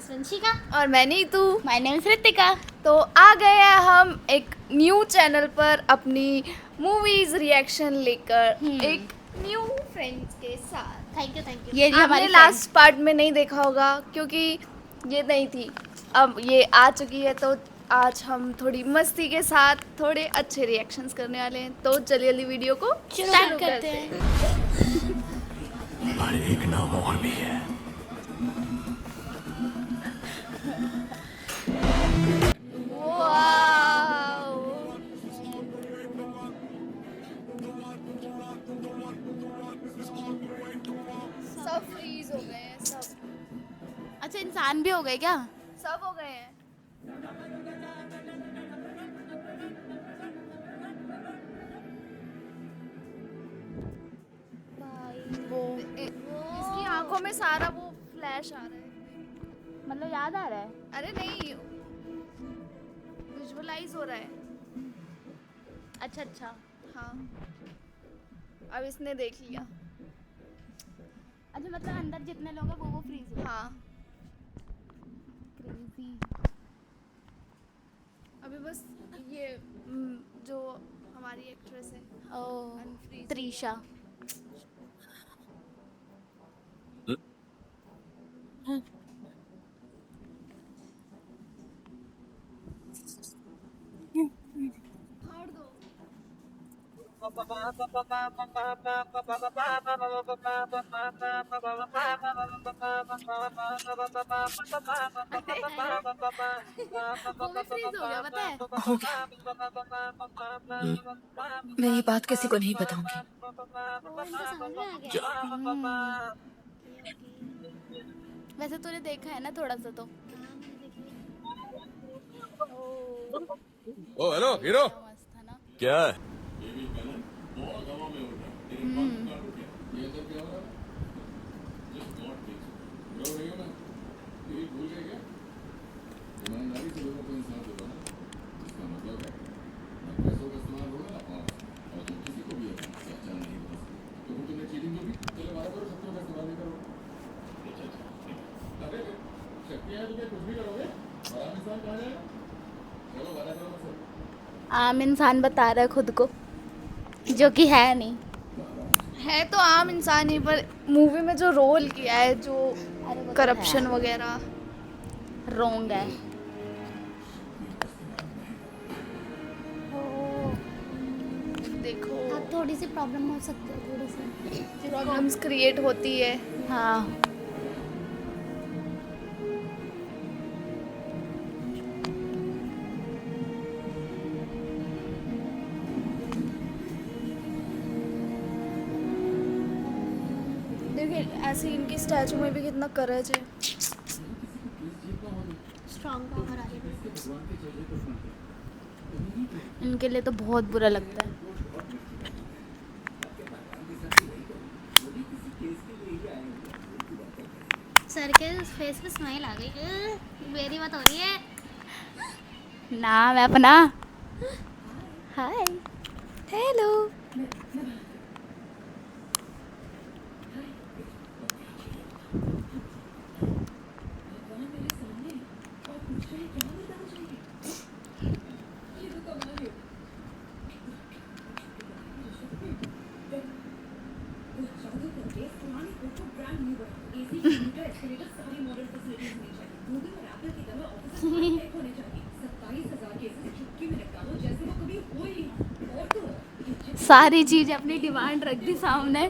Is Vanshika. और मैं Neetu. My name is Ritika. तो आ गए हैं हम एक न्यू चैनल पर अपनी मूवीज रिएक्शन लेकर एक न्यू फ्रेंड्स के साथ। Thank you. ये आपने लास्ट पार्ट में नहीं देखा होगा क्योंकि ये नहीं थी, अब ये आ चुकी है। तो आज हम थोड़ी मस्ती के साथ थोड़े अच्छे रिएक्शंस करने वाले हैं। तो चलिए जल्दी वीडियो को स्टार्ट करते हैं। पर एक नाम और भी है। सब फ्रीज हो गए हैं, सब अच्छा, इंसान भी हो गए क्या? सब हो गए हैं। वो इसकी आंखों में सारा वो फ्लैश आ रहा है। मतलब याद आ रहा है? अरे नहीं, विजुअलाइज हो रहा है। अच्छा। हाँ, अब इसने देख लिया। अच्छा, मतलब अंदर जितने लोग हैं वो फ्रीज हो। हाँ, क्रेजी। अभी बस ये जो हमारी एक्ट्रेस है unfreeze त्रिशा। फाड़ दो। वो भी फ्रीज हो गया, पता है? हो गया। मैं ये बात किसी को नहीं बताऊंगी। वो इनको समझ में आ गया। वैसे तूने देखा है ना थोड़ा सा तो। ओ हेलो हीरो, मस्त था ना। क्या है? आम इंसान बता रहा है खुद को, जो कि है नहीं। है तो आम इंसान ही, पर मूवी में जो रोल किया है, जो अरे वो तो करप्शन है। वगैरह, रोंग है। देखो अब थोड़ी सी प्रॉब्लम हो सकती है, थोड़ी सी प्रॉब्लम्स क्रिएट होती है। हाँ। देखिए ऐसे इनकी स्टैचू में भी कितना करेज है। स्ट्रॉन्ग पावर आई। इनके लिए तो बहुत बुरा लगता है। सर के फेस पे स्माइल आ गई। मेरी बात हो रही है। नाम है अपना। हाय, हेलो। सारी चीज अपनी डिमांड रख दी सामने।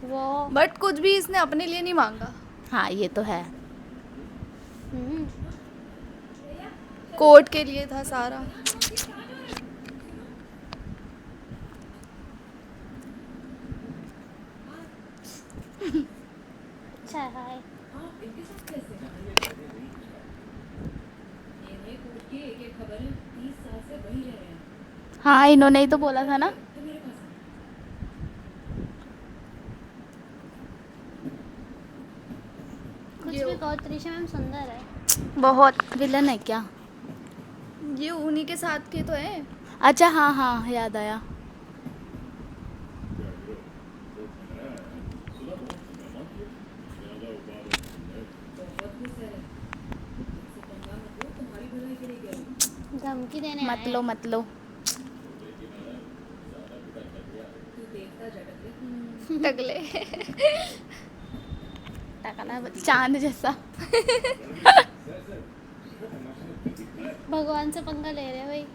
वो बट कुछ भी इसने अपने लिए नहीं मांगा। हाँ, ये तो है। कोर्ट के लिए था सारा। अच्छा हाय। हाँ, इन्होंने ही तो बोला था ना। कुछ भी कहो, त्रिशा मैम सुंदर है। बहुत। विलन है क्या? ये उन्हीं के साथ के तो है। अच्छा, हाँ, याद आया। धमकी देने मत लो मत लो। टकले। टकला चांद जैसा। भगवान से पंगा ले रहे हैं भाई।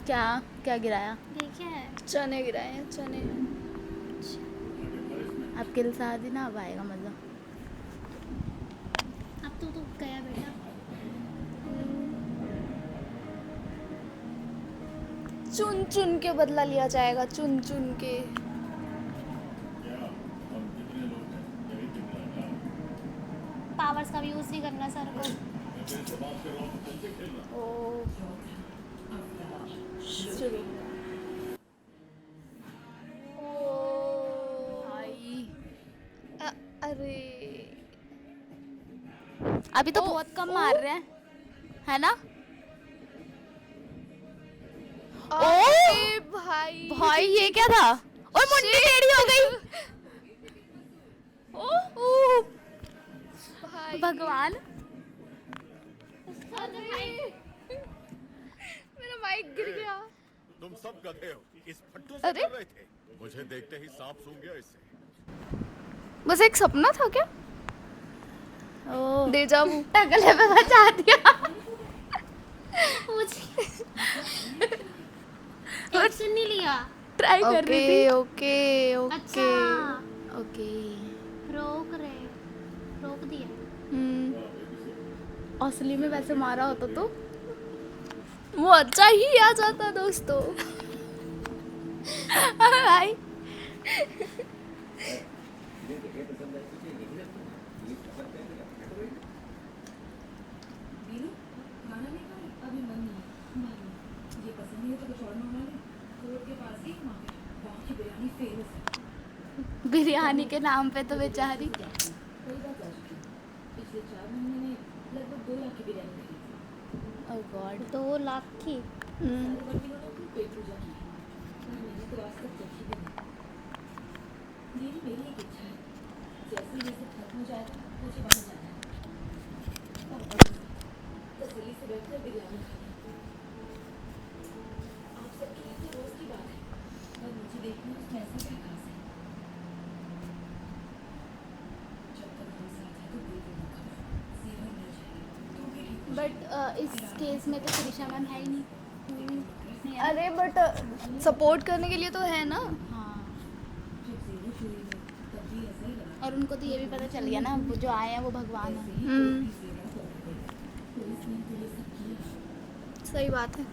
क्या क्या गिराया? देखिए है चने गिराए हैं चने। अब किल शादी ना अब आएगा मजा। अब तो गया बेटा। चुन चुन के बदला लिया जाएगा, चुन चुन के। पावर्स का भी यूज नहीं करना सर को। ओ शुरू। भाई अरे अभी तो बहुत कम मार रहे हैं, है ना? अरे भाई भाई ये क्या था? और मुंडी टेढ़ी हो गई। ओ भाई भगवान। मेरा माइक गिर गया। तुम सब गधे हो, इस फट्टू से अरे? कर रहे थे। मुझे देखते ही सांप सूंघ गया इससे। बस एक सपना था क्या? ओ डेजा वू। टकले पे बचा दिया। मुझे एक्शन नहीं लिया। ट्राई कर रही थी। ओके ओके अच्छा ओके। रोक दिया। असली में वैसे मारा होता तो वो अच्छा ही आ जाता दोस्तों। भाई बिरयानी के नाम पे तो बेचारी। ओह गॉड। 2 लाख की। बट इस केस में तो त्रिशा मैम है ही नहीं। अरे बट सपोर्ट करने के लिए तो है ना। हाँ और उनको तो ये भी पता चल गया ना वो जो आए हैं वो भगवान है। सही बात है।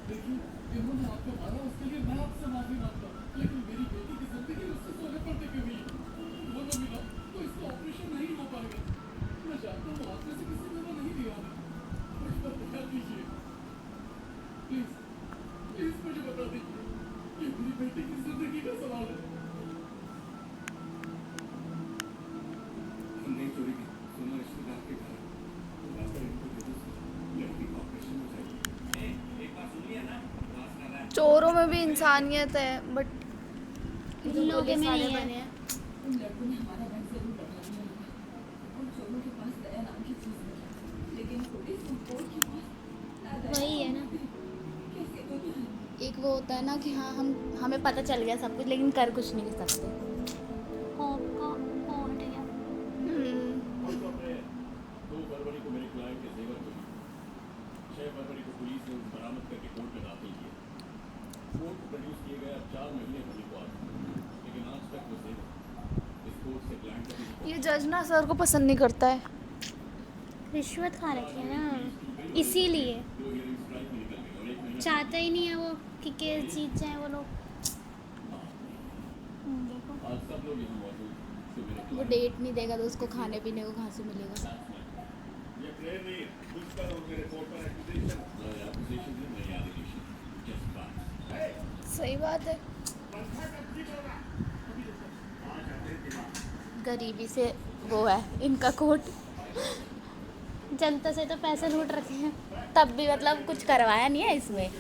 चोरों में भी इंसानियत है बट इन लोगों में नहीं है। है। वही है ना। एक वो होता है ना कि हाँ हमें पता चल गया सब कुछ लेकिन कर कुछ नहीं कर सकते। होप को हट गया। 2 फरवरी को मेरे क्लाइंट के जेवर को 6 फरवरी को पुलिस ने उसे बरामद करके कोर्ट में दाखिल किया। कोर्ट प्रोड्यूस किए गए अब 4 महीने होने को आते हैं, लेकिन आज तक वो जेवर इस कोर्ट से क्लाइंट का ये जज ना सर को पसंद नहीं करता है। रिश्वत खा रखी है ना, इसीलिए चाहता ही नहीं है वो कि केस जीत जाए वो लोग। देखो आज सब लोग यहाँ मौजूद हैं, तो मेरे वो डेट नहीं देगा तो उसको खाने पीने को कहाँ से मिलेगा? ये प्रेयर नहीं है, कुछ पर और मेरे कोर्ट पर एक्यूजेशन नहीं, नहीं एलिगेशन, जस्ट बात। सही बात है। गरीबी से वो है इनका कोट। जनता से तो पैसे लूट रखे हैं। तब भी मतलब कुछ करवाया नहीं है इसमें,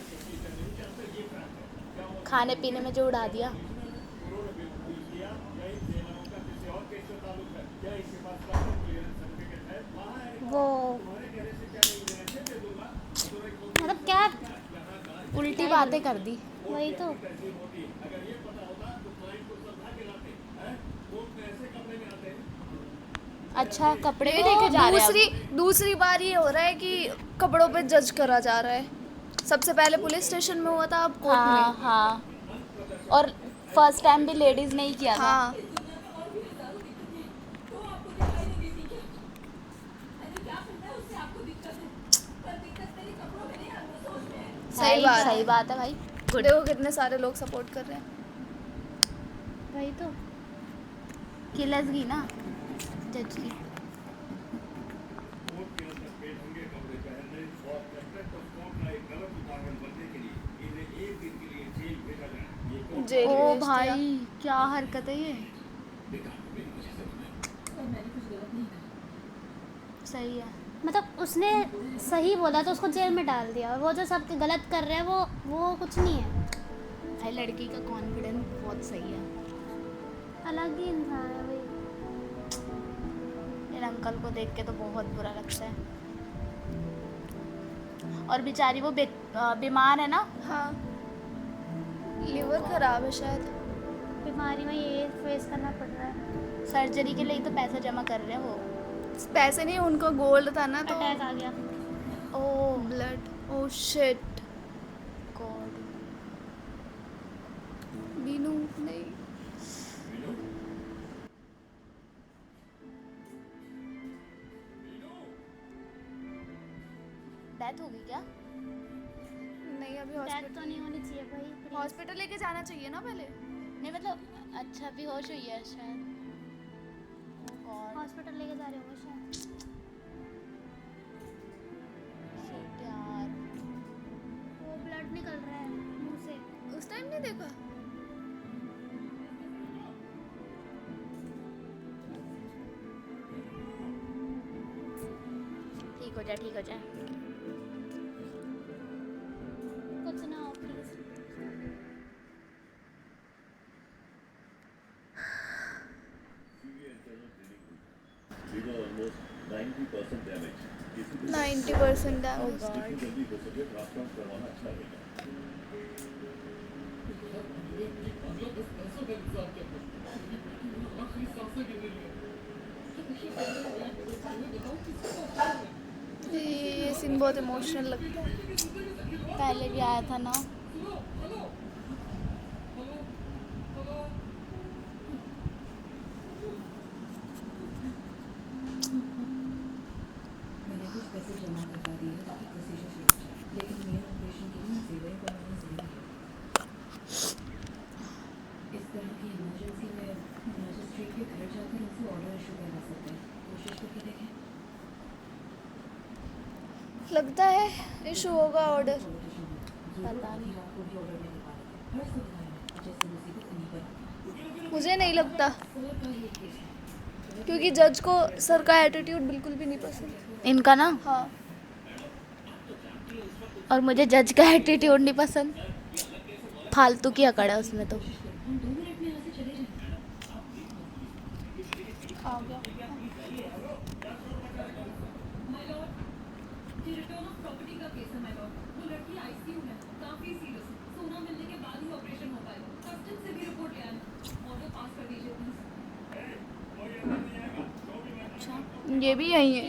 खाने पीने में जो उड़ा दिया। वो मतलब क्या, उल्टी बातें कर दी। वही तो। अच्छा कपड़े भी लेके जा रहे हैं दूसरी बार ये हो रहा है कि कपड़ों पे जज करा जा रहा है। सबसे पहले पुलिस स्टेशन में हुआ था, अब अब। कोर्ट हाँ में। हाँ, और फर्स्ट टाइम भी लेडीज ने ही किया था। हाँ, सही बात सही है। बात है भाई। गुड। देखो कितने सारे लोग सपोर्ट कर रहे हैं। वही तो। खिलस गई ना जज की। कोर्ट के अंदर बेढंगे कपड़े पहनने और कंटेम्प्ट ऑफ कोर्ट का एक गलत उदाहरण बनने के लिए इन्हें 1 दिन के लिए जेल भेजा जाए। ये कोर्ट जेल ओ भेज दिया। भाई क्या हरकत है ये। मेरी वजह से सही है। मतलब उसने सही बोला तो उसको जेल में डाल दिया, और वो जो सब गलत कर रहे हैं वो कुछ नहीं है। भाई लड़की का कॉन्फिडेंस बहुत सही है। अलग ही इंसान है भाई। इन अंकल को देख के तो बहुत बुरा लगता है। और बेचारी वो बीमार है ना। हाँ, लिवर खराब है शायद। बीमारी में ये फेस करना पड़ रहा है। सर्जरी के लिए ही तो पैसा जमा कर रहे हैं वो। पैसे नहीं, उनका गोल्ड था ना, तो अटैक आ गया। Oh blood. Oh shit. God. Binu नहीं। डेथ होगी क्या? नहीं, अभी डेथ हॉस्पिटल तो नहीं होनी चाहिए भाई, please। हॉस्पिटल लेके जाना चाहिए ना पहले। नहीं मतलब अच्छा बेहोश हुई है शायद। Oh God, हॉस्पिटल लेके जा रहे होंगे शायद। shit यार। वो ब्लड निकल रहा है मुंह से। उस टाइम नहीं देखा। ठीक हो जाए ठीक हो जाए। कुछ ना हो please. We were almost 90% damage. किसी भी 90% डैमेज। जितनी जल्दी हो सके ट्रांसप्लांट करवाना अच्छा रहेगा। ये सीन बहुत इमोशनल लगता है। पहले भी आया था ना। मैंने कुछ पैसे जमा करवा दिए हैं ताकि प्रोसीजर शुरू हो जाए, लेकिन मेन ऑपरेशन के लिए सेवाएं बनाना जरूरी है। इस तरह की इमरजेंसी में मजिस्ट्रेट के घर जाकर उनसे ऑर्डर इशू करवा सकते हैं। कोशिश करके देखें। लगता है इशू होगा ऑर्डर। पता नहीं। आपको भी ऑर्डर नहीं पा रहे हर सुविधा है, जैसे मुसीबत उन्हीं पर आती है। मुझे नहीं लगता, सर का ये केस है। क्योंकि जज को सर का एटीट्यूड बिल्कुल भी नहीं पसंद। इनका ना। हाँ, और मुझे जज का एटीट्यूड नहीं पसंद। फालतू की अकड़ है उसमें तो। हम 2 मिनट में यहाँ से चले जाएं। आ गया। ये रिटर्न ऑफ प्रॉपर्टी का केस है माय लॉर्ड। वो लड़की आईसीयू में काफी सीरियस है। सोना मिलने के बाद ही ऑपरेशन हो पाएगा। कस्टम से भी रिपोर्ट ले आए। ऑर्डर पास कर दीजिए प्लीज। ये भी यही है।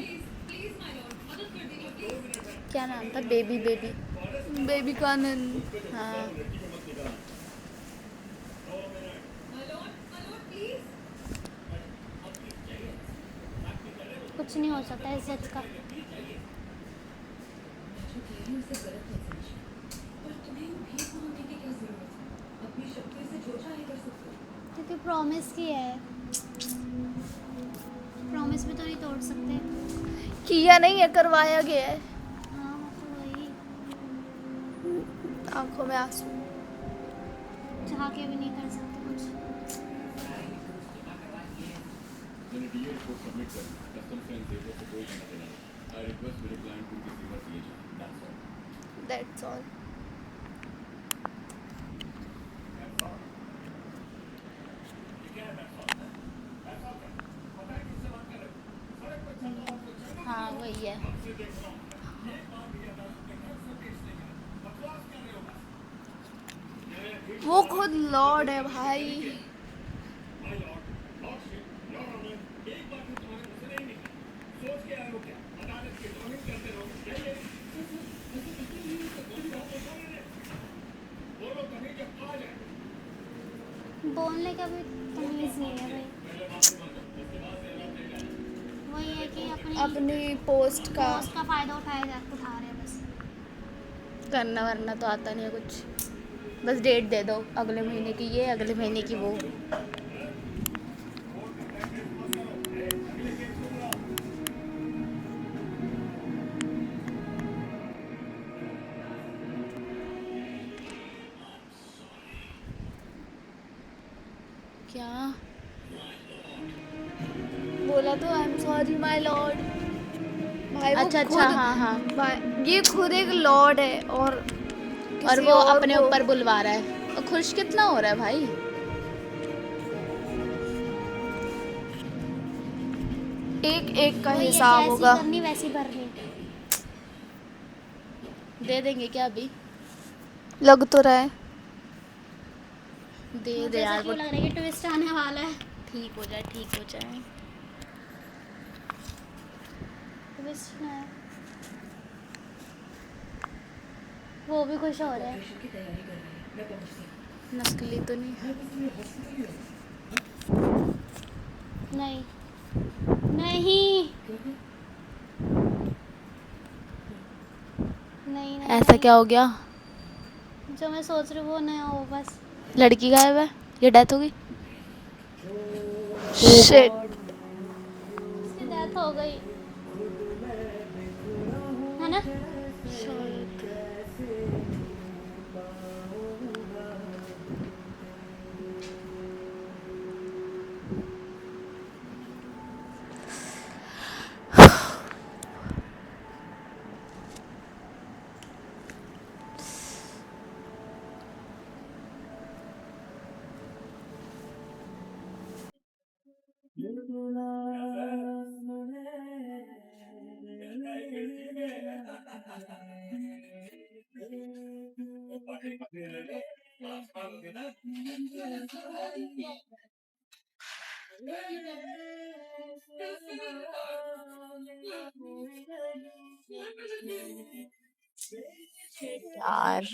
प्लीज माय लॉर्ड, मदद कर दीजिए प्लीज। क्या नाम था? Baby baby. बेबी कानन। हाँ माय लॉर्ड प्लीज। कुछ नहीं हो सकता इस जज का। मैं जो कह रही हूँ उसे गलत मत समझिए, पर तुम्हें भीख मांगने की क्या जरूरत है? अपनी शक्ति से जो चाहे कर सकते हो। क्योंकि प्रॉमिस की है, प्रॉमिस भी तो नहीं तोड़ सकते। किया नहीं है, करवाया गया है। हाँ तो वही, आंखों में आंसू। चाह के भी नहीं कर सकते कुछ। मैंने डीए रिपोर्ट सबमिट कर दी। कस्टम्स का इन पेपर से कोई लेना देना नहीं। आई रिक्वेस्ट मेरे क्लाइंट को उनकी कीमत दिए जाए। That's all. That's all. वही है। वो खुद लॉर्ड है भाई। बोलने का भी तमीज नहीं है भाई। वही है कि अपनी अपनी पोस्ट का पोस्ट का फायदा उठा रहे हैं बस। करना वरना तो आता नहीं है कुछ, बस डेट दे दो, अगले महीने की ये, अगले महीने की वो। क्या बोला तो I am sorry my Lord. भाई वो अच्छा अच्छा, खुद हाँ हाँ। ये खुद एक लॉर्ड है और और किसी वो अपने को ऊपर बुलवा रहा है, और खुश कितना हो रहा है भाई। एक एक का वही है, हिसाब जैसी होगा। करनी वैसी भरनी। दे देंगे क्या अभी? लग तो रहा है। दे दे मुझे ऐसा यार, वो क्यों लग रहा है कि ट्विस्ट आने वाला है। ठीक हो जाए, ठीक हो जाए। ट्विस्ट ना है। वो भी खुश हो रहे हैं। ऑपरेशन की तैयारी कर रही है, मैं पहुंचती हूँ। नस्ली तो नहीं? नहीं नहीं नहीं नहीं ऐसा नहीं। क्या हो गया? जो मैं सोच रही हूँ वो नया हो बस। लड़की गायब है या डेथ हो गई? शिट। उसकी डेथ हो गई है ना। यार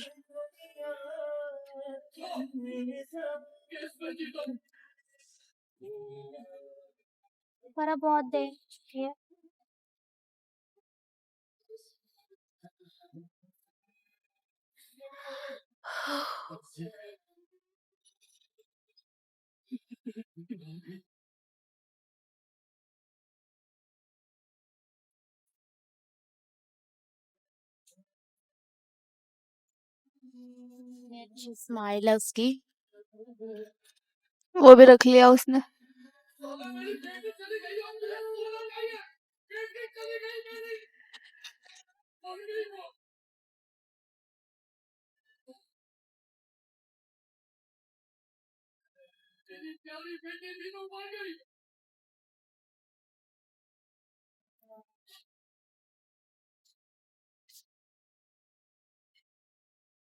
पर अब बहुत देर हो चुकी है। स्माइल है उसकी। वो भी रख लिया उसने।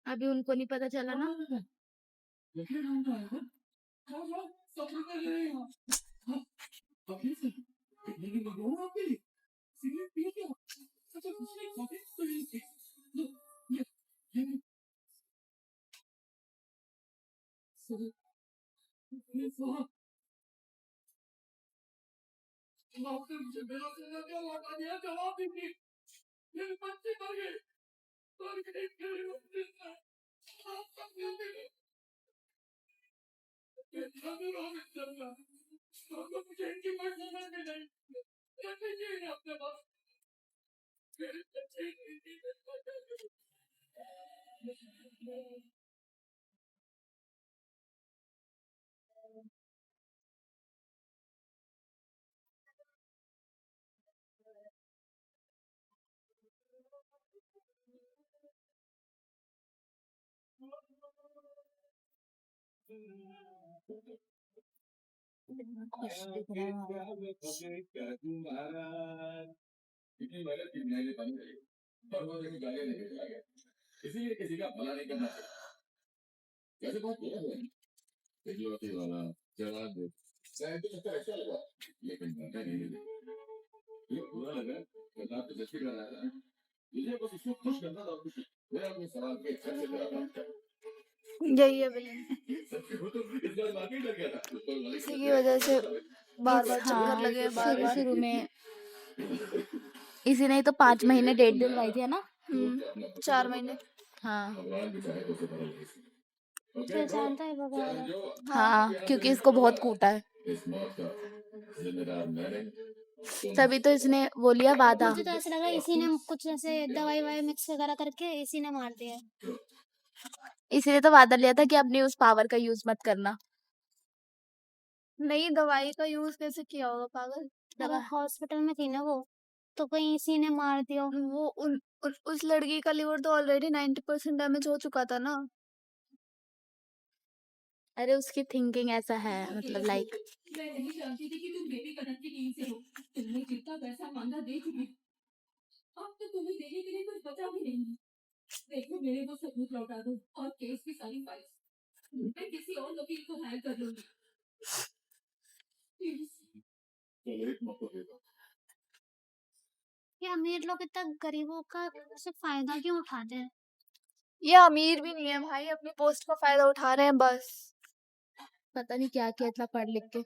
अभी उनको नहीं पता चला ना। खुश दिख रहा है। इतनी मेहनत की बुनियादी बन गई और वो देखो गालियां लेके चला गया, इसीलिए किसी का भला नहीं करना चाहिए। कैसे बात किया है इकलौती वाला जवाब दे, शायद तो सबका अच्छा लगा लेकिन मजा नहीं लगा। ये बुरा लगा तो आप तो जैसे कर रहा था, मुझे बस उसको खुश करना था, खुश। मैं अपने सवाल के अच्छा से जवाब दूंगा। यही है विलन, सच कहूं तो इस बार वाकई डर गया था, ऊपर वाले इसी की वजह से बार बार चक्कर हाँ, लगे, बार शुरू बार। शुरू में इसी ने ही तो 5 महीने डेट दिलवाई थी, है ना? 4 महीने। हाँ भगवान की चाहे तो उसे बदल नहीं सकती। तो जानता है भगवान है। जो हाँ, क्योंकि इसको बहुत कूटा है, इस मौत का जिम्मेदार मैं नहीं, तुम तभी तो इसने वो लिया वादा। मुझे तो ऐसा लगा इसी ने कुछ ऐसे दवाई वाई मिक्स वगैरह करके इसी ने मार दिया है। इसीने तो वादा लिया था कि अपनी उस पावर का यूज मत करना। नहीं, दवाई का यूज कैसे किया होगा पागल? अगर हॉस्पिटल में थी ना वो, तो कहीं इसी ने मार दिया हो। वो उस लड़की का लिवर तो ऑलरेडी 90% डैमेज हो चुका था ना। अरे उसकी थिंकिंग ऐसा है, मतलब लाइक मैं नहीं जानती थी कि तुम बेबी कनक की टीम से हो। तुमने जितना पैसा मांगा दे चुकी, अब तो तुम्हें देने के लिए कुछ बचा भी नहीं है। देखो मेरे को सबूत लौटा दो और केस की सारी फाइल्स मैं किसी और वकील को हायर कर लूंगी, प्लीज। चलो एक मौका देता हूं। ये अमीर लोग इतना गरीबों का सिर्फ फायदा क्यों उठाते हैं? ये अमीर भी नहीं है भाई, अपनी पोस्ट का फायदा उठा रहे हैं बस। पता नहीं क्या किया इतना पढ़ लिख के।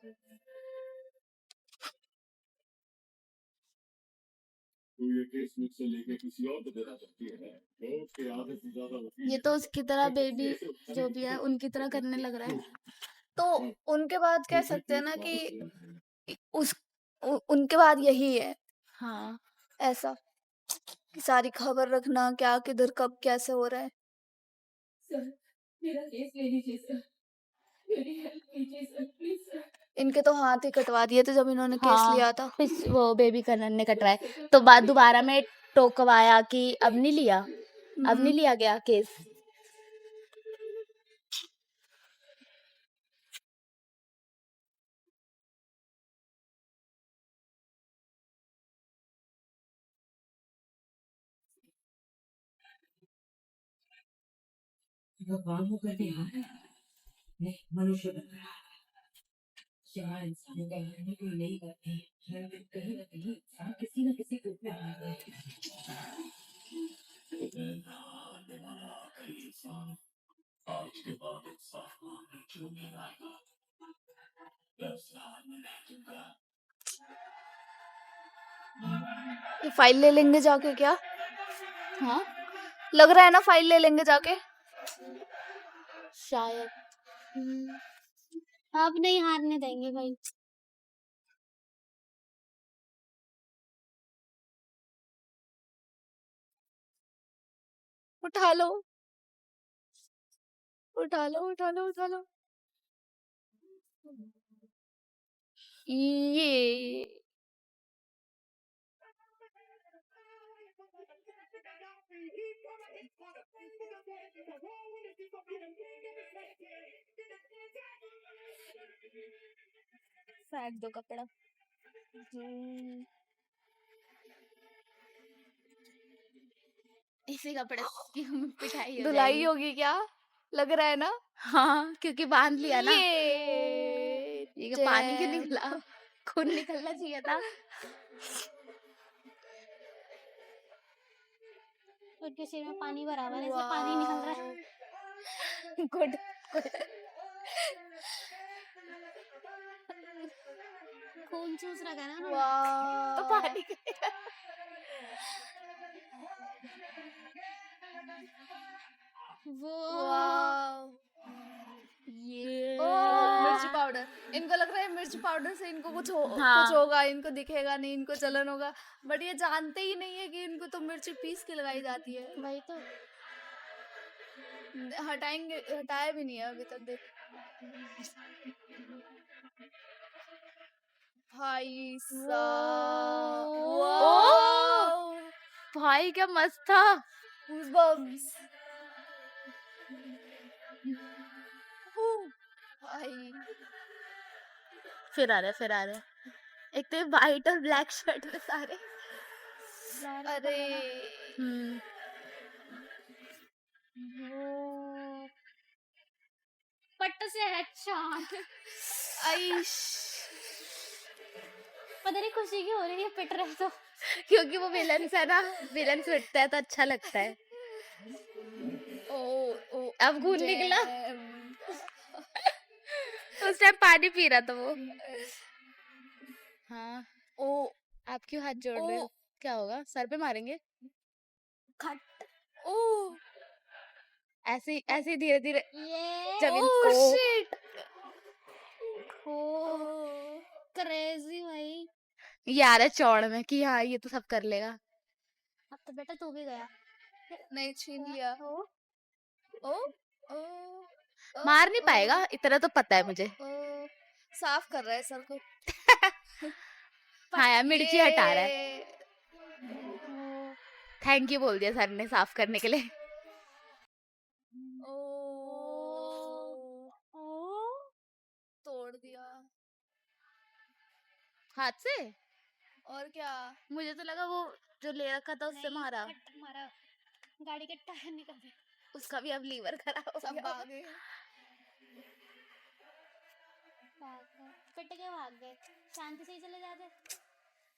तू ये केस मुझसे लेके किसी और को देना चाहती है ना? तो उसके आधे से ज्यादा वकील ये तो उसकी तरह बेबी जो भी है उनकी तरह करने लग रहा है। तो उनके बाद कह सकते हैं ना कि उनके बाद यही है हाँ, ऐसा, कि सारी खबर रखना क्या किधर कब कैसे हो रहा है। सर मेरा केस ले लीजिए सर, मेरी हेल्प कीजिए सर, प्लीज सर। इनके तो हाथ ही कटवा दिए थे जब इन्होंने केस हाँ, लिया था। वो बेबी कनन ने कटवाए तो बाद दोबारा में टोकवाया कि अब नहीं लिया, अब नहीं लिया गया केस। भगवान को करने आ रहा है, नहीं मनुष्य बन रहा है। यहाँ इंसानों का मरने कोई नहीं करते, लेकिन कहीं ना कहीं इंसान किसी न किसी रूप में आ रहा है। आज के बाद इंसाफ मांगने क्यों नहीं आएगा? फैसला मैं दूंगा। ये फाइल ले लेंगे जाके क्या? हाँ लग रहा है ना फाइल ले लेंगे जाके। शायद। अब नहीं हारने देंगे भाई। उठा लो उठा लो उठा लो उठा लो। ये फेंक दो कपड़ा। इसी कपड़े की पिटाई हो धुलाई जाएगी। होगी क्या? लग रहा है ना। हाँ, क्योंकि बांध लिया ना। ये पानी क्यों निकला? खून निकलना चाहिए था। उनके सिर में पानी भरा हुआ है, इसलिए पानी निकल रहा है। गुड खून चूस रखा है ना उन्होंने। वाह, तो पानी वो वाह। ये मिर्ची पाउडर, इनको लग रहा है मिर्ची पाउडर से इनको कुछ हाँ। कुछ होगा, इनको दिखेगा नहीं, इनको जलन होगा, बट ये जानते ही नहीं है कि इनको तो मिर्ची पीस के लगाई जाती है। वही तो। हटाया भी नहीं है अभी तक। देख भाई साहब, वाओ, भाई क्या मस्त था। गूज़बम्प्स। भाई फिर आ रहे एक तो वाइट और ब्लैक शर्ट में सारे। अरे हम्म वो पट्ट से हेडशॉट। आइश पता नहीं खुशी क्यों हो रही है पिट रहे तो। क्योंकि वो विलन्स है ना, विलन्स पिटता है तो अच्छा लगता है। ओ ओ अब खून निकला। damn. उस टाइम पानी पी रहा था वो। हाँ, ओ आप क्यों हाथ जोड़ रहे ओ हो? क्या होगा, सर पे मारेंगे? खट ओ ऐसे ऐसे धीरे धीरे ये जब ओ इनको शिट हो क्रेजी भाई। ये आ रहा है चौड़ में कि हाँ ये तो सब कर लेगा। अब तो बेटा तू भी गया। नहीं छीन लिया ओ ओ ओ मार नहीं पाएगा, इतना तो पता है मुझे। ओ साफ कर रहा है सर को। हाँ यार, मिर्ची हटा रहा है। ये ओ थैंक यू बोल दिया सर ने साफ करने के लिए। ओ ओ तोड़ दिया हाथ से? और क्या मुझे तो लगा वो जो ले रखा था उससे नहीं, मारा। कट मारा। गाड़ी के टायर निकल गए। उसका भी अब लीवर खराब हो सब गया। भागे भाग गए, पिट के भाग गए। शांति से ही चले जाते।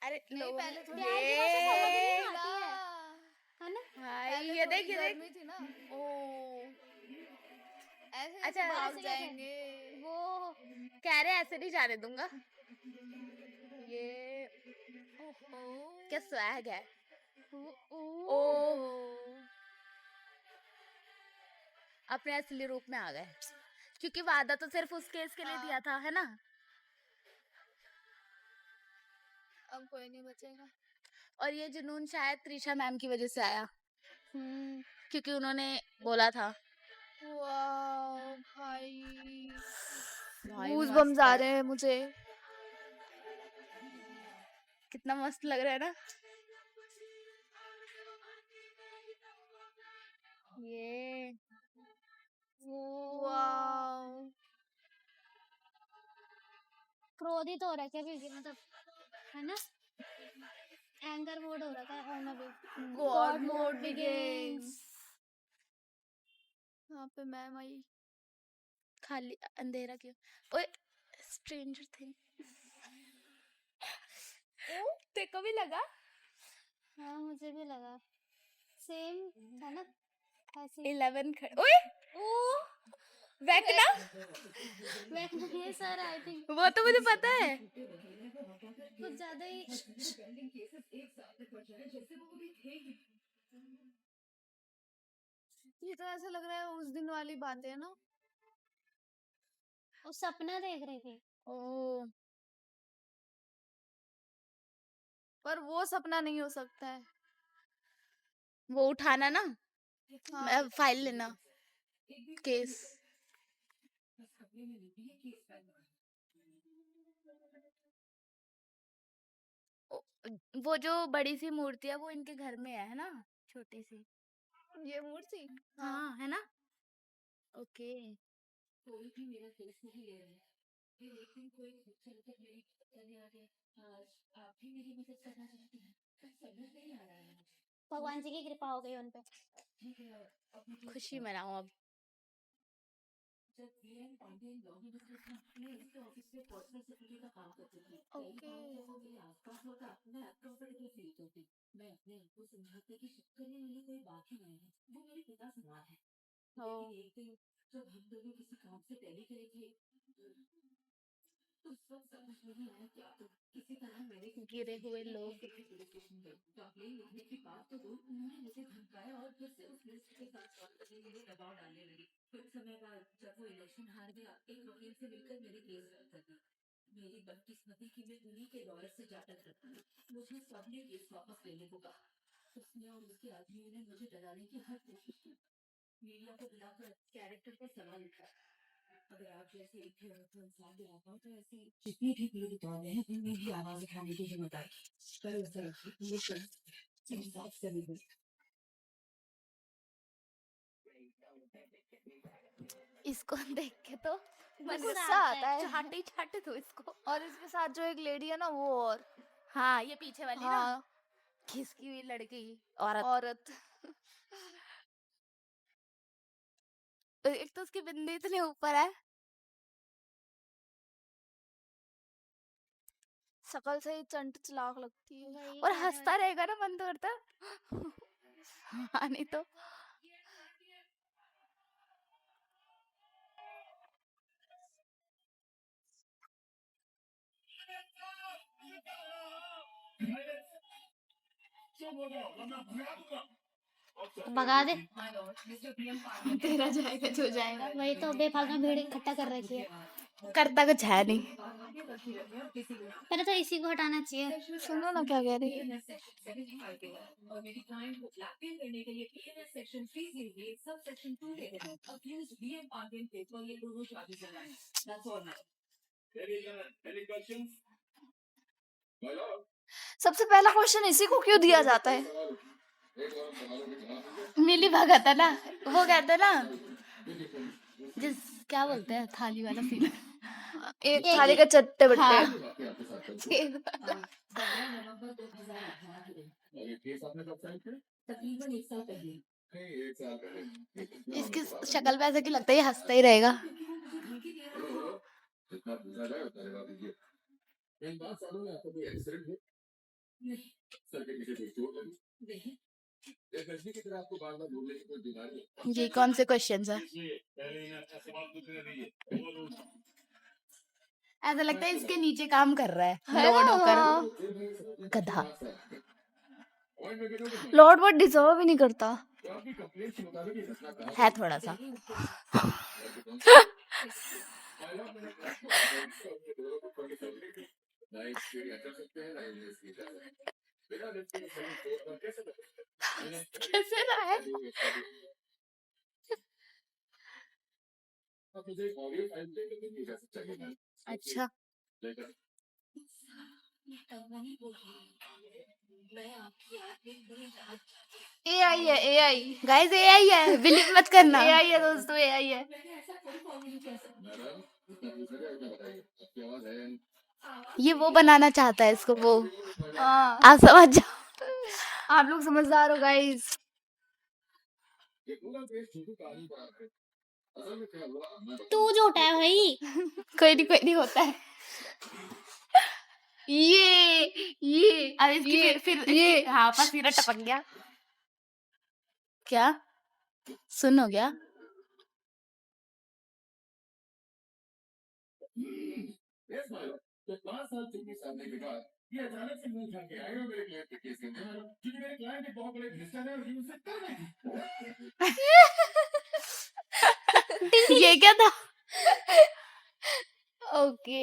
अरे नहीं लोगों पहले ने- थोड़ी प्यार की भाषा समझ नहीं ये आती है। है ना? भाई पहले ये थोड़ी देख, ये देख। गर्मी थी ना ओ ऐसे अच्छा, ऐसे भाग ऐसे कैसे? जाएंगे वो कह रहे ऐसे नहीं जाने दूंगा। ये ओहो क्या स्वैग है। ओ ओ अपने असली रूप में आ गए, क्योंकि वादा तो सिर्फ उस केस के लिए हाँ। दिया था, है ना। अब कोई नहीं बचेगा और ये जुनून शायद त्रिशा मैम की वजह से आया, हम्म क्योंकि उन्होंने बोला था। वाओ भाई भाई गूज मस्त बम्स आ है। रहे हैं मुझे कितना मस्त लग रहा है ना ये। वाओ क्रोधित हो रखे क्योंकि मतलब है ना, एंगर मोड हो रखा है और अभी God mode mode begins. Begins यहाँ पे मैम आई खाली अंधेरा क्यों? ओए स्ट्रेंजर थिंग। तेरे को भी लगा? हाँ मुझे भी लगा सेम है ना ऐसी। 11 ओए ओ वेकना, बैक नहीं है सर, आई थिंक वो तो मुझे पता है। कुछ ज्यादा ही पेंडिंग केसेस एक साथ तक बढ़ जाए जैसे वो अभी थे ही। ये तो ऐसा लग रहा है उस दिन वाली बातें है ना वो सपना देख रही थी। ओ पर वो सपना नहीं हो सकता है वो उठाना ना, हाँ फाइल लेना, केस। बस कपड़े में नहीं है केस फाइल हुआ। वो जो बड़ी सी मूर्ति है वो इनके घर में है ना, छोटी सी। ये मूर्ति हाँ है ना। ओके। कोई भी मेरा केस नहीं ले रहा है। फिर एक दिन कोई चलकर मेरी करने आ गया। आज आप भी मेरी मदद करना चाहते हैं, पर समझ नहीं आ रहा है मुझे। भगवान जी की कृपा हो गई उन पे। ठीक है, अब मुझे खुशी मनाओ अब। जब वीएन पांडेन लॉ मिनिस्टर था, मैं इसके ऑफिस में पर्सनल सेक्रेटरी का काम करती थी। कई बार जब वो मेरे आसपास होता, मैं अनकंफर्टेबल फील करती। मैं अपने आप को समझाती कि शक करने वाली कोई बात ही नहीं है, वो मेरे पिता समान है। लेकिन एक दिन जब हम दोनों किसी काम से दिल्ली गए थे, उस वक्त समझ नहीं आया क्या तो किसी तरह मैंने गिरे हुए लोग। पुलिस स्टेशन गए। कंप्लेन लिखने की बात तो दूर, उन्होंने मुझे धमकाया और फिर से उस लिस्ट के साथ बात करने के लिए दबाव डालने लगी। कुछ समय बाद जब वो इलेक्शन हार गया, एक वकील से मिलकर मेरे केस रद्द कर दिया। मेरी बदकिस्मती की मैं उन्हीं के लॉयर से जा टकराई। मुझे सबने केस वापस लेने को कहा। उसने और उसके आदमियों ने मुझे डराने की हर कोशिश की। मीडिया को बुलाकर कैरेक्टर पर सवाल उठा। अगर आप जैसे एक तो इंसान भी आता हो तो ऐसी जितनी भी पीड़ित वाले हैं उनमें भी आवाज उठाने की हिम्मत आई। पर उस तरह इंसाफ से भी हुई। इसको देख के तो मन गुस्सा आता है चाटे चाटे दो इसको। और इसके साथ जो एक लेडी है ना वो और हाँ ये पीछे वाली ना। हाँ खिसकी हुई लड़की औरत। औरत। एक तो उसकी बिंदी इतने ऊपर है। शकल से ही चंट चलाक लगती है। वही और कहने हंसता रहेगा ना, मन तो करता है। हाँ, नहीं तो। भगा दे। तेरा जाएगा जो जाएगा। वही तो बेफालतू में भीड़ इकट्ठा कर रखी है। करता कुछ है नहीं। पहले तो इसी को हटाना चाहिए। सुनो ना क्या कह रही है। और मेरी क्लाइंट को ब्लैकमेल करने के लिए PNS सेक्शन 308 सब सेक्शन 2 के तहत अक्यूज्ड BM पार्किंग पेपर ये दोनों चार्जेस लगाए हैं। That's all now. Any questions? My lord. सबसे पहला क्वेश्चन इसी को क्यों दिया जाता है? मिली भगत है ना, वो कहते हैं ना, जिस क्या बोलते हैं, थाली वाला सीन। एक थाली के चट्टे बट्टे। हाँ। 15 नवंबर 2018 के दिन ये केस आपने कब फाइल किया? तकरीबन 1 साल पहले नहीं, 1 साल पहले। इसकी शक्ल पे ऐसे की लगता है ये हंसता ही रहेगा। क्योंकि वो मुझे धमकी दे रहा था। जितना पूछा जाए उतना जवाब दीजिए। इन 5 सालों में आपको कोई एक्सीडेंट हुआ? नहीं सर के पीछे कोई चोट लगी? नहीं या गजनी की तरह आपको बार-बार बोलने की कोई बीमारी है? ये कौन से क्वेश्चंस है? पहले ही अच्छा सवाल पूछने दीजिए। ऐसा लगता है इसके नीचे काम कर रहा है, है लोड ना? होकर। हाँ। गधा। पॉइंट में गिनोगे तो लॉर्ड वर्ड डिजर्व ही नहीं करता। आपकी कंप्लेंट के मुताबिक ये घटना कहाँ है थोड़ा सा। माइलॉर्ड मैंने आपको दोनों को खोल के फैमिली की ना एक सीढ़ी हटा सकते हैं ना ही इसकी जा सकते हैं। बिना रिस्क के सभी तौर पर कैसे कर सकते हैं? कैसे रहा है? अब मुझे एक ऑडियो फाइल लेकर के जा सकता है। अच्छा। लेकर नहीं बोल रही मैं आपकी आदमी नहीं जानती। AI है AI। गाइस AI है, बिलीव मत करना। AI है दोस्तों, AI है। मैंने ऐसा कोई कॉल नहीं किया सर। मैडम बताइए आपकी आवाज है ये वो बनाना चाहता है इसको, वो हाँ, आप समझ जाओ। आप लोग समझदार हो गाइस। ये पूरा केस छोटू कहानी पर है। असल में क्या हुआ मैं तू झूठा है भाई। कोई नहीं होता है। ये अब इसकी ये फिर ये हाँ, पसीना टपक गया। क्या सुनो क्या? यस मैडम तो 5 साल चुप्पी साधने के बाद ये अचानक से मुंह उठा के आए हो मेरे क्लाइंट के केस के अंदर क्योंकि मेरे क्लाइंट एक बहुत बड़े मिनिस्टर है और ये मुझसे कर रहे हैं। ये क्या था? ओके।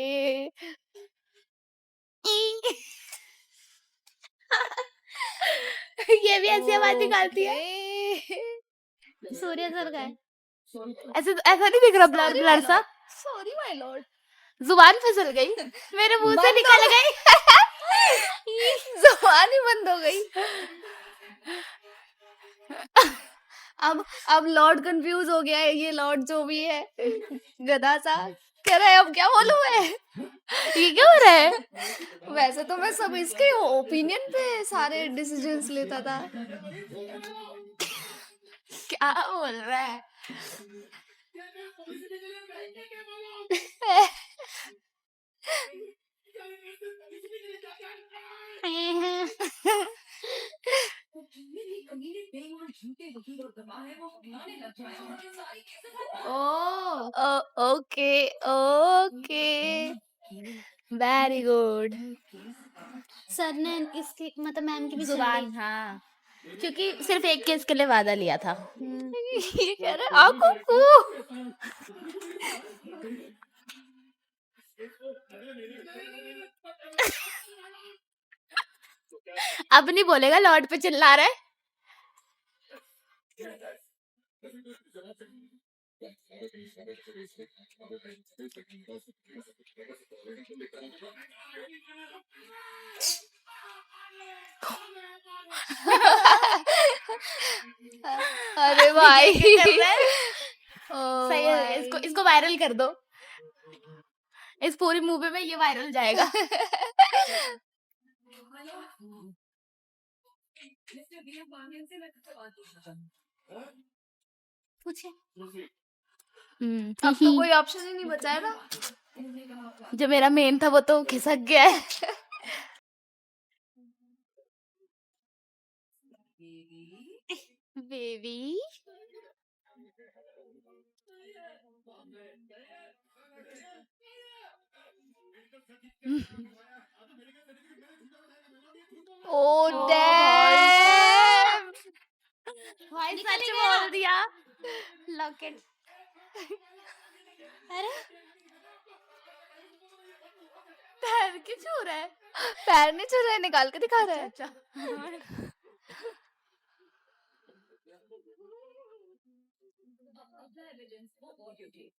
ये भी ऐसी आवाज निकालती है। सूर्य सर का है। ऐसे ऐसा नहीं दिख रहा ब्लर ब्लर सा? Sorry my Lord. जुबान फिसल गई, मेरे मुंह से बंद निकल हो- गई। जुबान ही बंद हो गई। अब लॉर्ड कंफ्यूज हो गया है, ये लॉर्ड जो भी है गधा सा कह रहा है अब क्या बोलूं मैं। ये क्या हो रहा है? वैसे तो मैं सब इसके ओपिनियन पे सारे डिसीजंस लेता था। क्या बोल रहा है? मेरी कमीने बेईमान झूठे वकील और गवाह है वो बुलाने लग जाए और ये सारी cases okay okay, very good. Sir ने इसकी मतलब मैम की भी सुन जुबान, ली। हाँ, क्योंकि सिर्फ एक केस के लिए वादा लिया था। ये कह रहे आंखों को अब नहीं बोलेगा लॉर्ड पे चिल्ला रहा है। अरे भाई ये क्या कर रहा है? ओ सही है, भाई। इसको वायरल कर दो। इस पूरी मूवी में ये वायरल जाएगा। मिस्टर बी एम पांडियन से मैं तुझसे बात पूछना चाहूँ। पूछे अब तो कोई ऑप्शन ही नहीं बचा है ना। उन्होंने कहा जो मेरा मेन था वो तो खिसक गया है। बेबी ओ ओ डैम, भाई निकल सच ही बोल गया। दिया। लॉकेट अरे पैर क्यों छू रहा है? पैर नहीं छू रहा है, निकाल के दिखा रहा है। अच्छा अपना एविडेंस वो ऑडियो टेप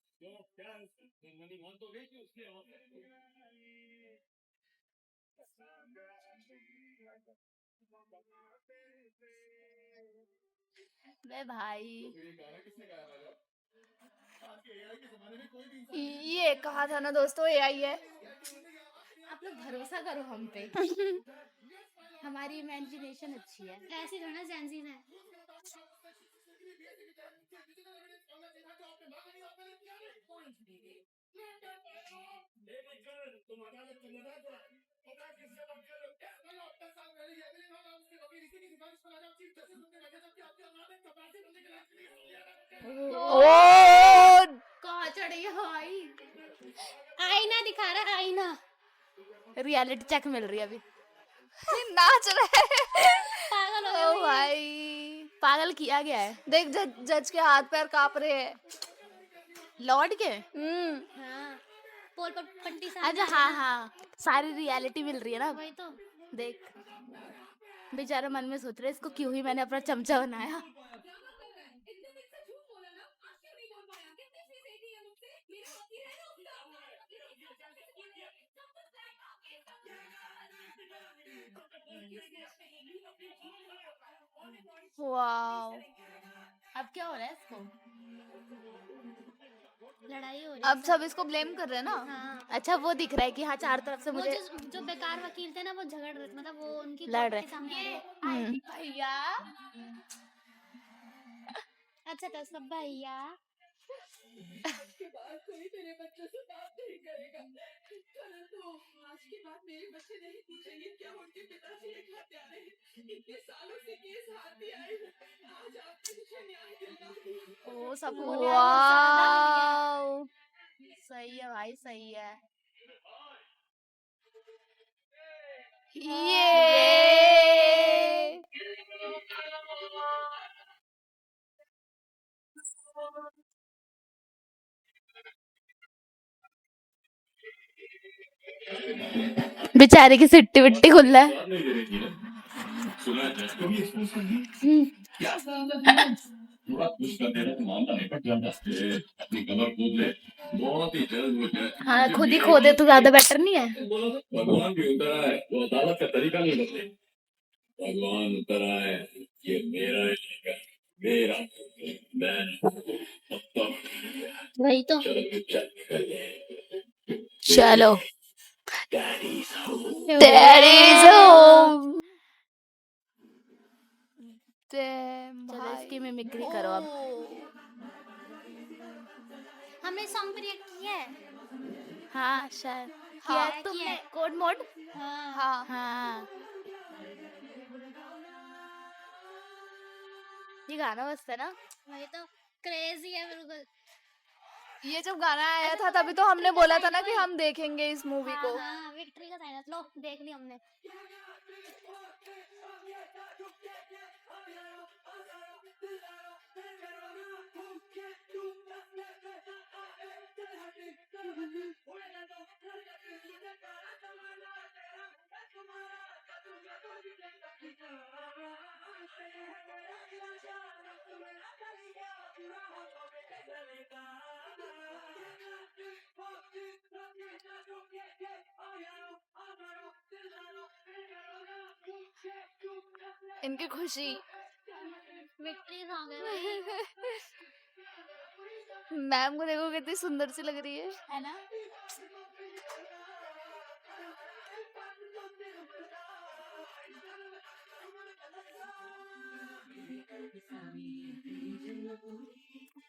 बे भाई ये कहा था ना दोस्तों, एआई है। आप लोग भरोसा करो हम पे। हमारी इमेजिनेशन अच्छी है। ऐसी थोड़ा जेंजी है। ओ कहाँ चढ़ी है भाई? आईना दिखा रहा है, आईना। रियलिटी चेक मिल रही है अभी। ये नाच रहा है। पागल हो गया ओ भाई। भाई, पागल किया गया है देख जज के हाथ पैर कांप रहे हैं। लॉर्ड के। हाँ, पोल पर पट्टी सामने अच्छा आ हाँ गई ना। हाँ, सारी रियलिटी मिल रही है ना। वही तो। देख बेचारा मन में सोच रहा है इसको क्यों ही मैंने अपना चमचा बनाया। इतने दिन से झूठ बोला ना, आज क्यों नहीं बोल पाया? कितनी फीस देती है मुझसे? मेरा वकील है ना वाओ, अब क्या हो रहा है इसको? लड़ाई हो रही अब है सब इसको ब्लेम कर रहे हैं ना। हाँ, अच्छा वो दिख रहा है कि हाँ चार तरफ से वो मुझे जो बेकार वकील थे ना, वो झगड़ रहे थे, मतलब वो उनकी लड़ कोर्ट रहे के सामने आ ये गए। आई भैया। अच्छा था उसका भैया। के बाद कोई मेरे बच्चों से बात नहीं करेगा। करण तो आज के बाद मेरे बच्चे नहीं पूछेंगे क्या उनके पिताजी एक हत्यारे हैं। इतने सालों से केस हाथ में आए हैं। आज आपको मुझे न्याय दिलवाना है। ओ सबको न्याय मिल सकता है। वाओ, सही है भाई सही है। ये बेचारे की सिट्टी विट्टी खुल रहा है। नहीं दे रही थी ना, सुना है जज को भी एक्सपोज कर दिया। क्या थोड़ा कुछ कर देना तो मामला निपट जाता। अपनी कमर कूद ले, बहुत ही जल्द वो जज हाँ खुद ही खो दे तो ज्यादा बेटर नहीं है। भगवान भी उतर आए, वो अदालत का तरीका नहीं बदले। भगवान उतर आए, ये मेरा इलाका, मेरा मैं अब तक वही तो। चलो चल कर ले। चलो Daddy's home. Daddies home. Dam चलो भाई, इसकी मिमिक्री करो अब। हमने सॉन्ग पे रिएक्ट किया है। हाँ शायद हाँ, किया तुमने किया। Code mode. हाँ, हाँ, हाँ ये गाना बजता है ना। वही तो क्रेजी है बिल्कुल। ये जब गाना आया था तभी तो हमने बोला था ना कि हम देखेंगे इस मूवी हाँ को। हाँ, विक्ट्री का साइन है। लो देख ली हमने। इनकी खुशी। विक्ट्री सॉन्ग है भाई। मैम को देखो कितनी सुंदर सी लग रही है। है ना।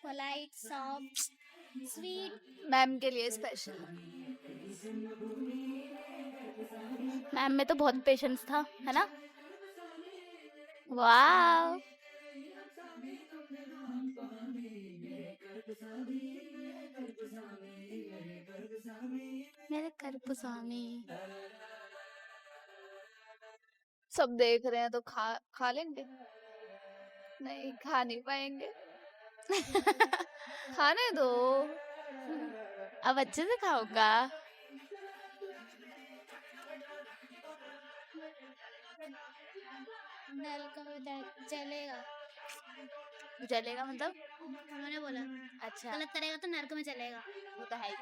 Polite, soft, sweet. मैम के लिए स्पेशल। मैम में तो बहुत पेशेंस था, है ना? वाह, मेरे कर्पूसामी। सब देख रहे हैं तो खा लेंगे? नहीं, खा नहीं पाएंगे। खाने दो। अब अच्छे से खाऊंगा। नल का चलेगा। जलेगा मतलब? उन्होंने बोला अच्छा, गलत करेगा तो नरक में चलेगा। वो तो है ही।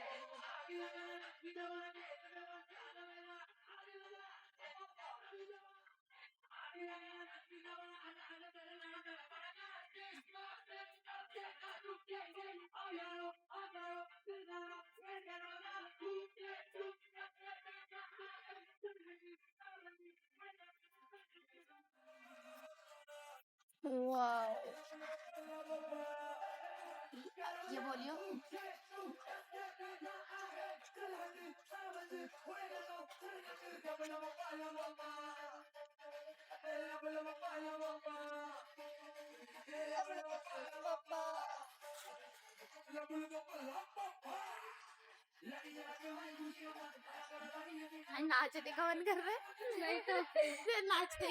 वाह, ये बोलियो। नाचने का मन कर रहा है? नहीं तो फिर नाचते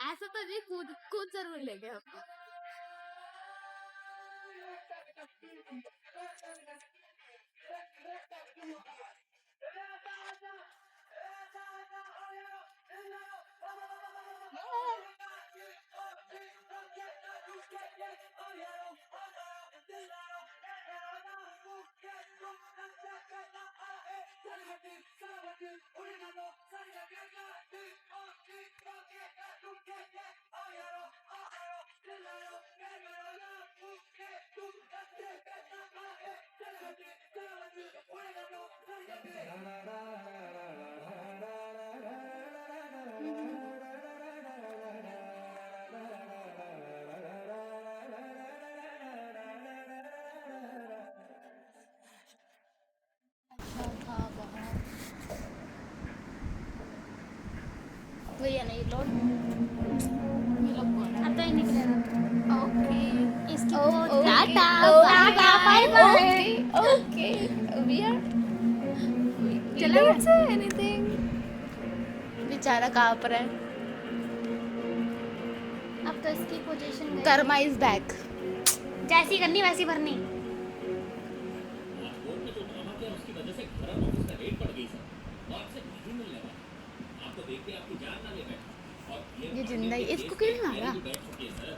ऐसा तो नहीं, कूद कूद जरूर लेंगे हम। भैया नहीं लोड, ये लोग कौन है? अब तो ही निकलेगा। ओके, इसकी tata, tata, bye bye. Okay, we चला don't say anything. बेचारा कहाँ पर है? अब तो इसकी पोजीशन कर्मा इज बैक। जैसी करनी वैसी भरनी। कोर्ट में जो ड्रामा किया उसकी वजह से घर में उसका रेट बढ़ गई सर, और आपसे नहीं मिलने वाला। आपको देख के आपकी जान ना ले बैठे। और ये जिंदा ही, इसको क्यों नहीं मारा? बैठ चुकी है सर।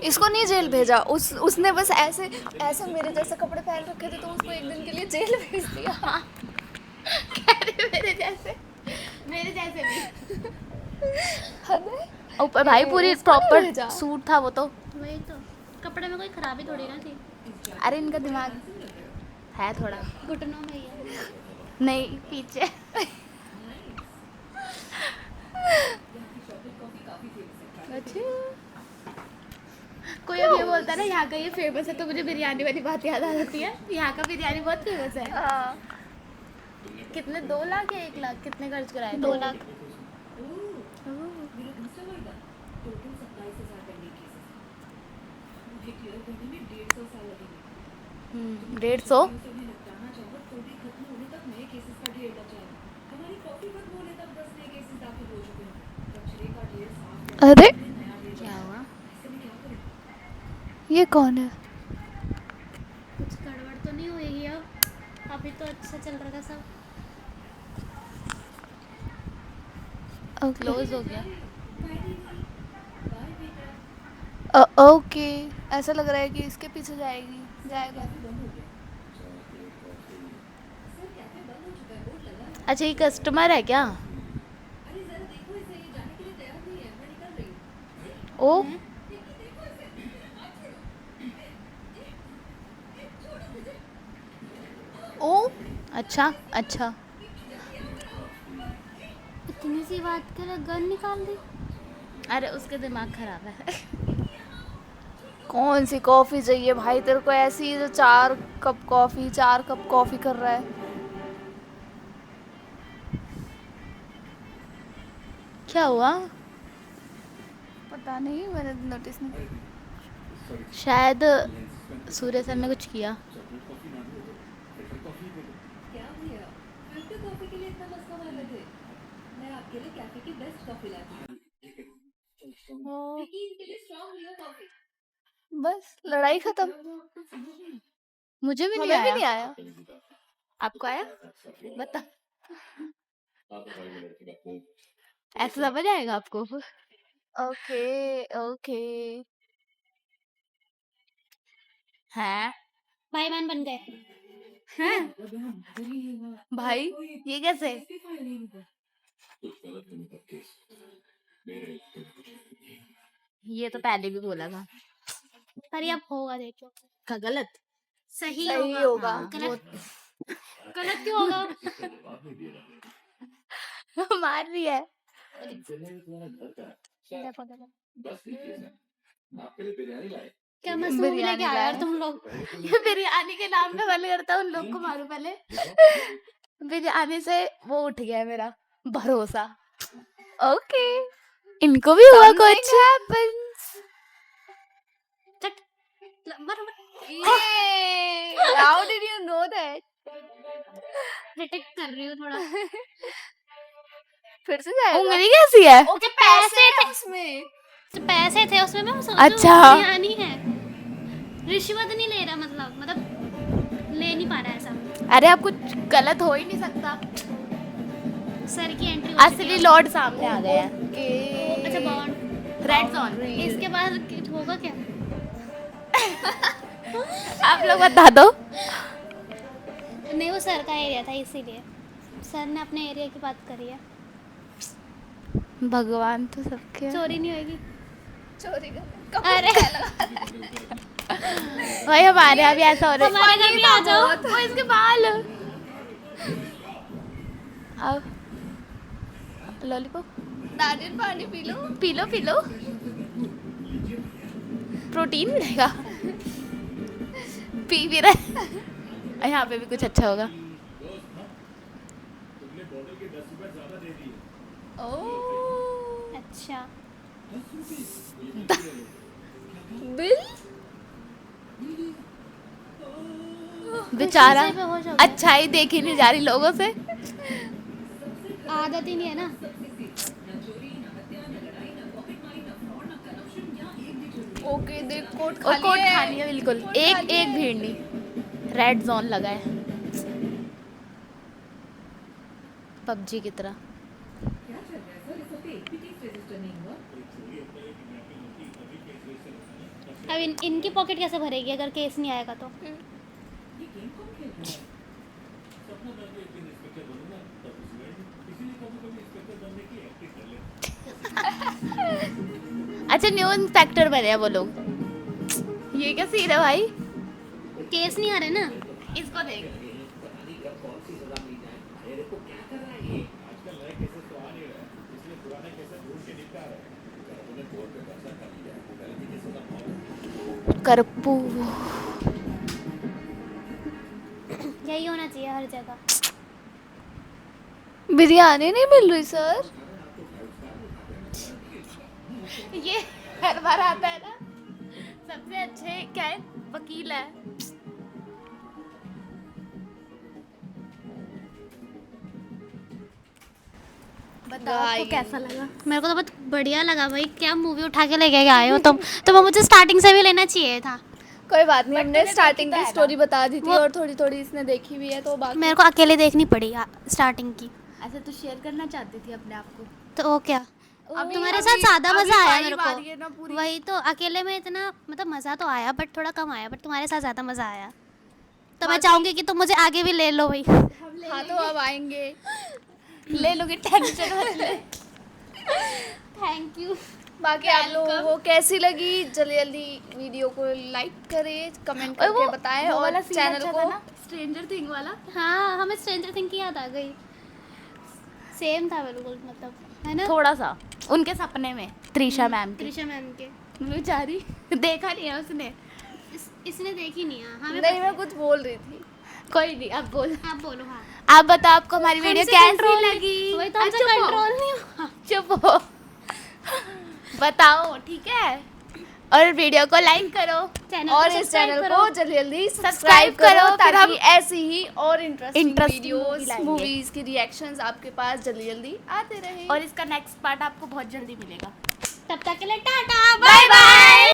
इसको नहीं जेल भेजा, उसने बस ऐसे ऐसे मेरे जैसे कपड़े पहन रखे थे तो उसको एक दिन के लिए जेल भेज दिया। मेरे जैसे भी। अरे ऊपर भाई पूरी इसको नहीं प्रॉपर भेजा। सूट था वो तो। वही तो, कपड़े में कोई खराबी थोड़ी ना थी। अरे इनका दिमाग है थोड़ा, घुटनों में ही है। नहीं पीछे। अच्छा, कोई अब ये बोलता है ना यहाँ का ये फेमस है तो मुझे बिरयानी वाली बात याद आ जाती है। यहाँ का बिरयानी बहुत फेमस है। हाँ, कितने 2 लाख या 1 लाख कितने खर्च कराए? 2 लाख। मेरा दूसरा वर्ग टोटल 27,000 पेंडिंग केसेस मुझे क्लियर करने में 150 साल लगेंगे। 150। उसे उन्हें निपटाना चाहो तो भी खत्म होने तक नए केसेस का ढेर लग जाएगा। हमारी कॉफी खत्म होने तक 10 नए केसेस दाखिल हो चुके हैं। कचरे का ढेर साफ करने अरे के लिए नया ढेर क्या जाएगा। हुआ? ऐसे में क्या करें? ये कौन है? कुछ गड़बड़ तो नहीं हुई है? अभी तो अच्छा चल रहा था सब। क्लोज हो गया। ओके, ऐसा लग रहा है कि इसके पीछे जाएगा। अच्छा ये कस्टमर है क्या? अरे जरा देखो इसे, ये जाने के लिए तैयार नहीं है। मैं निकल रही हूँ। ओ ओ, अच्छा अच्छा। इतनी सी बात के लिए गन निकाल दी। अरे उसके दिमाग खराब है। कौन सी कॉफी चाहिए भाई तेरे को ऐसी जो 4 कप कॉफी कर रहा है। क्या हुआ? पता नहीं मैंने नोटिस नहीं। शायद सूर्य सर ने कुछ किया। क्या भैया फिल्टर कॉफी के लिए इतना मस्का मार रहे थे? मैं आपके लिए कैफे की बेस्ट कॉफी लाती हूँ। लेकिन इनके लिए स्ट्रॉन्ग लियो कॉफी। बस लड़ाई खत्म। मुझे भी हमें नहीं भी आया। नहीं आया। आपको आया? बता। ऐसा समझ आएगा आपको? Okay okay. हैं? भाई बहन बन गए। हैं? भाई ये कैसे? ये तो पहले भी बोला था। पर ये अब होगा देखो। का गलत? सही सही होगा। होगा। गलत गलत क्यों होगा? मार रही है। देखो देखो क्या मस्त मूवी बिरयानी लेके आए लाए। और तुम लोग। ये बिरयानी के नाम पे मन करता है उन लोग को मारू पहले। बिरयानी से वो उठ गया है मेरा भरोसा। ओके। इनको भी हुआ कुछ? चट मर How did you know that? Detect कर रही हूँ थोड़ा। फिर से जाएगा। उंगली कैसी है? ओके पैसे थे उसमें। तो पैसे थे उसमें मैं सोचूं अच्छा। बिरयानी है। रिश्वत नहीं ले रहा मतलब ले नहीं पा रहा ऐसा। अरे अब कुछ गलत हो ही नहीं सकता। सर की एंट्री असली लॉर्ड सामने आ गया है। अच्छा बॉन्ड रेड जोन। इसके बाद होगा क्या? आप लोग बता दो। नहीं वो सर का एरिया था इसीलिए सर ने अपने एरिया की बात करी है। भगवान तो सबके। चोरी नहीं होगी। चोरी का अरे भाई हमारे यहाँ भी ऐसा हो रहा है। हमारे घर भी आ जाओ। वो इसके बाल। अब लॉलीपॉप नारियल पानी P low. P low P low. Protein मिलेगा। पी भी रहे। यहाँ पे भी कुछ अच्छा होगा। तुमने बोतल के 10 रुपए ज्यादा दे दिए। ओह अच्छा बिल। बेचारा इसी पे हो जाओगे। अच्छाई देखी नहीं जा रही लोगों से। आदत ही नहीं है ना। ओके देख कोट और खाली कोट है। खाली है बिल्कुल। कोट एक खाली एक है। भीड़ नहीं। रेड जोन लगा है पबजी की तरह। क्या चल रहा है सर? इस हफ्ते एक भी केस रजिस्टर नहीं हुआ। अब इनकी पॉकेट कैसे भरेगी अगर केस नहीं आएगा तो? ये गेम कौन खेल रहा है? सपना था कि एक दिन इंस्पेक्टर बनूंगा तब उस इवेंट इसीलिए कभी कभी इंस्पेक्टर बनने की एक्टिंग कर ले। अच्छा न्यू इंस्पेक्टर बने हैं वो लोग। ये क्या सीन है भाई? केस नहीं आ रहे ना। इसको देख। आजकल नए केसेस तो आ नहीं रहे इसलिए पुराने केसेस ढूंढ के निपटा रहे हैं। उन्होंने कोर्ट पे कब्जा कर लिया है। गलती की सजा बहुत करपू। यही होना चाहिए हर जगह। बिरयानी नहीं मिल रही सर। ये हर बार आता है ना। सबसे अच्छे क्या है? वकील है। बताओ आपको कैसा लगा? मेरे को तो बहुत बढ़िया लगा भाई। क्या मूवी उठा के लेके आए हो तुम। तो वो मुझे स्टार्टिंग से भी लेना चाहिए था। कोई बात नहीं But हमने तूने स्टार्टिंग देखी की तो है स्टोरी बता दी थी वो- और थोड़ी थोड़ी इसने देखी भी है तो बाकी मेरे को अकेले देखनी पड़ी स्टार्टिंग की। ऐसा तो शेयर करना चाहती थी अपने आप को। तो वो क्या अभी- तुम्हारे अभी- साथ ज्यादा अभी मजा आया बारी मेरे बारी है ना को। पूरी। वही तो अकेले में इतना मतलब मजा तो आया बट थोड़ा कम आया बट तुम्हारे साथ ज्यादा मजा आया। तो मैं चाहूंगी कि तुम मुझे आगे भी ले लो भाई। हाँ तो अब आएंगे। ले लोगे टेंशन मत ले। Thank you. बाकी आप लोगों को कैसी लगी जल्दी जल्दी वीडियो को लाइक करें कमेंट और करके बताएं और चैनल को स्ट्रेंजर थिंग वाला। हाँ हमें स्ट्रेंजर थिंग की याद आ गई। सेम था बिल्कुल मतलब है ना। थोड़ा सा उनके सपने में त्रिशा मैम के त्रिशा मैम के बेचारी देखा नहीं है उसने। इसने देखी नहीं है हमें नहीं, मैं कुछ बोल रही थी। कोई नहीं, अब बोल। आप बोलो। हाँ आप बताओ आपको हमारी वीडियो हमसे कैसी कंट्रोल लगी? वही तो आ, हमसे चुप हो। कंट्रोल नहीं हुआ। चुप हो। बताओ, ठीक है। और वीडियो को लाइक करो चैनल और को इस सब्सक्राइब चैनल करो। को जल्दी जल्दी सब्सक्राइब सब्सक्राइब करो, करो फिर हम ताकि ऐसी ही और इंटरेस्टिंग interesting वीडियोस movie लाएंगे। मूवीज की रिएक्शंस आपके पास जल्दी जल्दी आते रहे। और इसका नेक्स्ट पार्ट आपको बहुत जल्दी मिलेगा। तब तक के लिए टाटा बाय बाय।